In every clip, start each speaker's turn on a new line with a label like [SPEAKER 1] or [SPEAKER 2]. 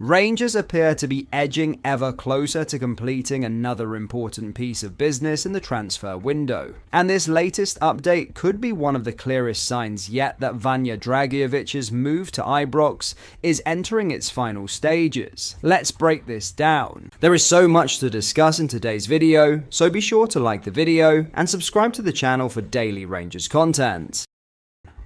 [SPEAKER 1] Rangers appear to be edging ever closer to completing another important piece of business in the transfer window, and this latest update could be one of the clearest signs yet that Vanja Dragojevic's move to Ibrox is entering its final stages. Let's break this down. There is so much to discuss in today's video, so be sure to like the video and subscribe to the channel for daily Rangers content.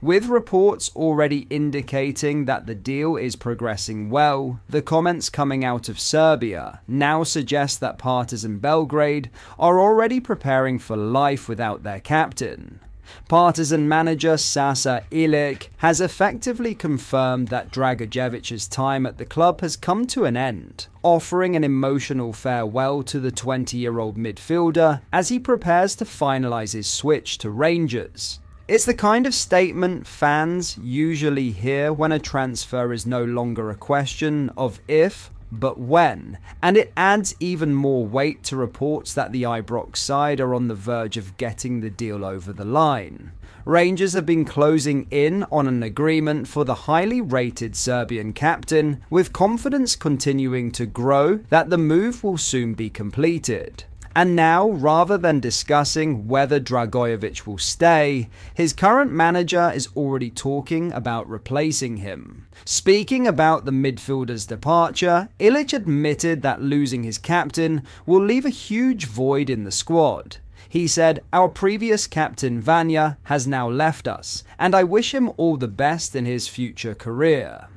[SPEAKER 1] With reports already indicating that the deal is progressing well, the comments coming out of Serbia now suggest that Partizan Belgrade are already preparing for life without their captain. Partizan manager Sasa Ilic has effectively confirmed that Dragojevic's time at the club has come to an end, offering an emotional farewell to the 20-year-old midfielder as he prepares to finalise his switch to Rangers. It's the kind of statement fans usually hear when a transfer is no longer a question of if, but when, and it adds even more weight to reports that the Ibrox side are on the verge of getting the deal over the line. Rangers have been closing in on an agreement for the highly rated Serbian captain, with confidence continuing to grow that the move will soon be completed. And now, rather than discussing whether Dragojevic will stay, his current manager is already talking about replacing him. Speaking about the midfielder's departure, Ilic admitted that losing his captain will leave a huge void in the squad. He said, "Our previous captain Vanja has now left us, and I wish him all the best in his future career.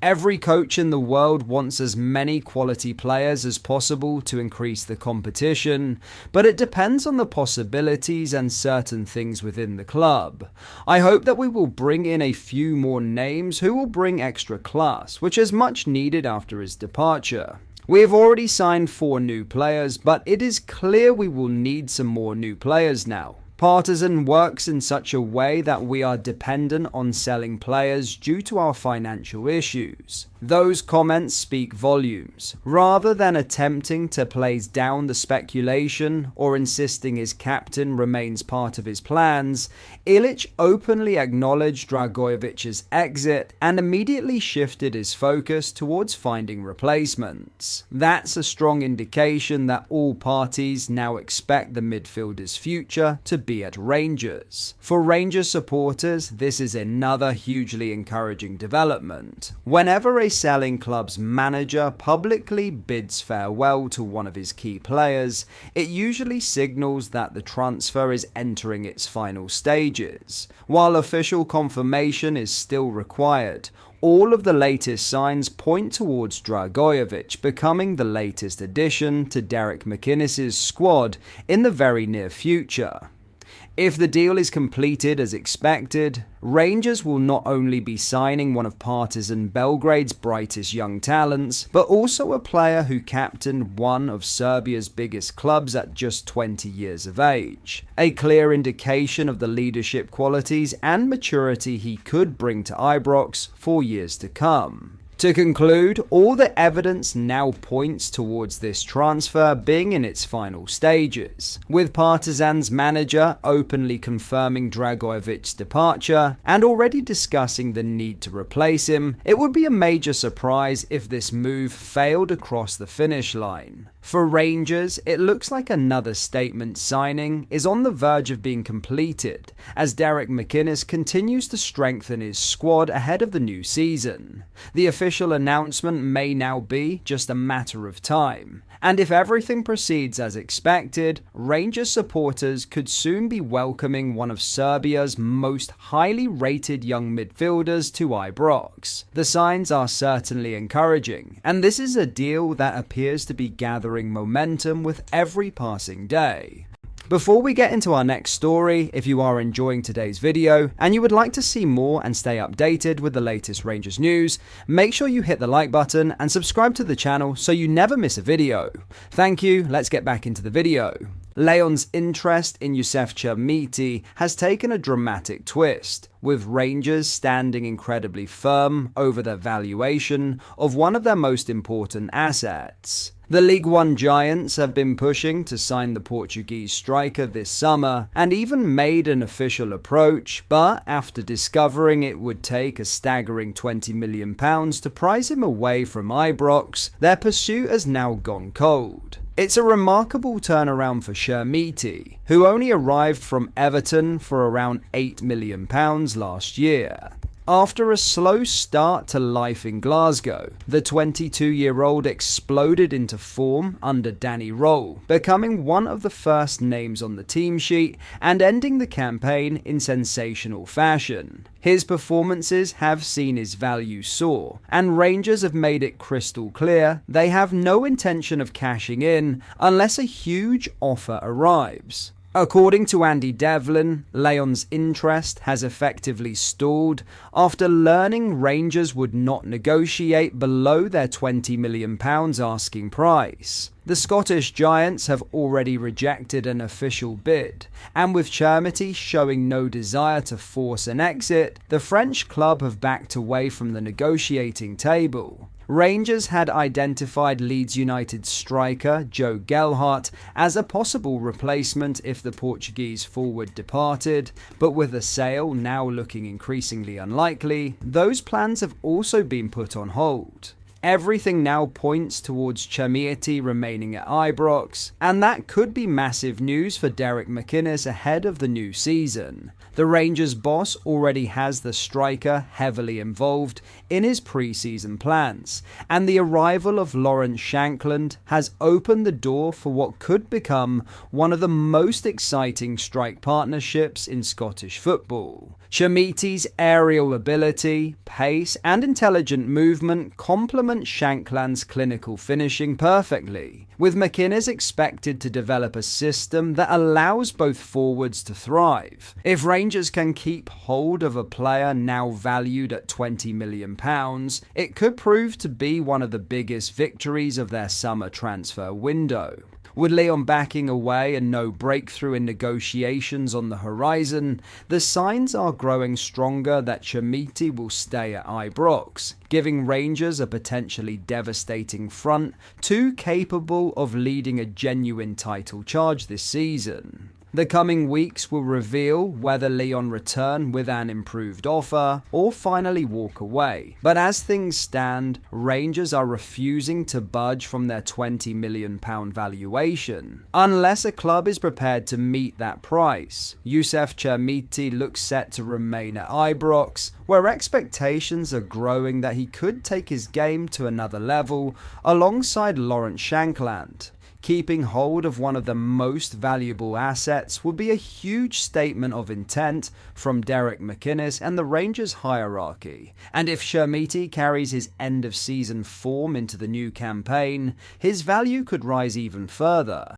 [SPEAKER 1] Every coach in the world wants as many quality players as possible to increase the competition, but it depends on the possibilities and certain things within the club. I hope that we will bring in a few more names who will bring extra class, which is much needed after his departure. We have already signed 4 new players, but it is clear we will need some more new players now. Partizan works in such a way that we are dependent on selling players due to our financial issues." Those comments speak volumes. Rather than attempting to play down the speculation or insisting his captain remains part of his plans, Ilic openly acknowledged Dragojevic's exit and immediately shifted his focus towards finding replacements. That's a strong indication that all parties now expect the midfielder's future to be at Rangers. For Rangers supporters, this is another hugely encouraging development. Whenever a selling club's manager publicly bids farewell to one of his key players, it usually signals that the transfer is entering its final stages. While official confirmation is still required, all of the latest signs point towards Dragojevic becoming the latest addition to Derek McInnes's squad in the very near future. If the deal is completed as expected, Rangers will not only be signing one of Partizan Belgrade's brightest young talents, but also a player who captained one of Serbia's biggest clubs at just 20 years of age. A clear indication of the leadership qualities and maturity he could bring to Ibrox for years to come. To conclude, all the evidence now points towards this transfer being in its final stages, with Partizan's manager openly confirming Dragojevic's departure and already discussing the need to replace him. It would be a major surprise if this move failed across the finish line. For Rangers, it looks like another statement signing is on the verge of being completed, as Derek McInnes continues to strengthen his squad ahead of the new season. The official announcement may now be just a matter of time, and if everything proceeds as expected, Rangers supporters could soon be welcoming one of Serbia's most highly rated young midfielders to Ibrox. The signs are certainly encouraging, and this is a deal that appears to be gathering momentum with every passing day. Before we get into our next story, if you are enjoying today's video and you would like to see more and stay updated with the latest Rangers news, make sure you hit the like button and subscribe to the channel so you never miss a video. Thank you, let's get back into the video. Leon's interest in Youssef Cheriti has taken a dramatic twist, with Rangers standing incredibly firm over their valuation of one of their most important assets. The League One giants have been pushing to sign the Portuguese striker this summer and even made an official approach, but after discovering it would take a staggering £20 million to prize him away from Ibrox, their pursuit has now gone cold. It's a remarkable turnaround for Cheriti, who only arrived from Everton for around £8 million last year. After a slow start to life in Glasgow, the 22-year-old exploded into form under Danny Röhl, becoming one of the first names on the team sheet and ending the campaign in sensational fashion. His performances have seen his value soar, and Rangers have made it crystal clear they have no intention of cashing in unless a huge offer arrives. According to Andy Devlin, Leon's interest has effectively stalled after learning Rangers would not negotiate below their £20 million asking price. The Scottish giants have already rejected an official bid, and with Cheriti showing no desire to force an exit, the French club have backed away from the negotiating table. Rangers had identified Leeds United striker Joe Gelhardt as a possible replacement if the Portuguese forward departed, but with a sale now looking increasingly unlikely, those plans have also been put on hold. Everything now points towards Cheriti remaining at Ibrox, and that could be massive news for Derek McInnes ahead of the new season. The Rangers boss already has the striker heavily involved in his pre-season plans, and the arrival of Lawrence Shankland has opened the door for what could become one of the most exciting strike partnerships in Scottish football. Cheriti's aerial ability, pace, and intelligent movement complement Shankland's clinical finishing perfectly, with McInnes expected to develop a system that allows both forwards to thrive. If Rangers can keep hold of a player now valued at £20 million, it could prove to be one of the biggest victories of their summer transfer window. With Leon backing away and no breakthrough in negotiations on the horizon, the signs are growing stronger that Cheriti will stay at Ibrox, giving Rangers a potentially devastating front, too capable of leading a genuine title charge this season. The coming weeks will reveal whether Leon return with an improved offer or finally walk away. But as things stand, Rangers are refusing to budge from their £20 million valuation. Unless a club is prepared to meet that price, Youssef Cheriti looks set to remain at Ibrox, where expectations are growing that he could take his game to another level alongside Lawrence Shankland. Keeping hold of one of the most valuable assets would be a huge statement of intent from Derek McInnes and the Rangers hierarchy. And if Cheriti carries his end-of-season form into the new campaign, his value could rise even further.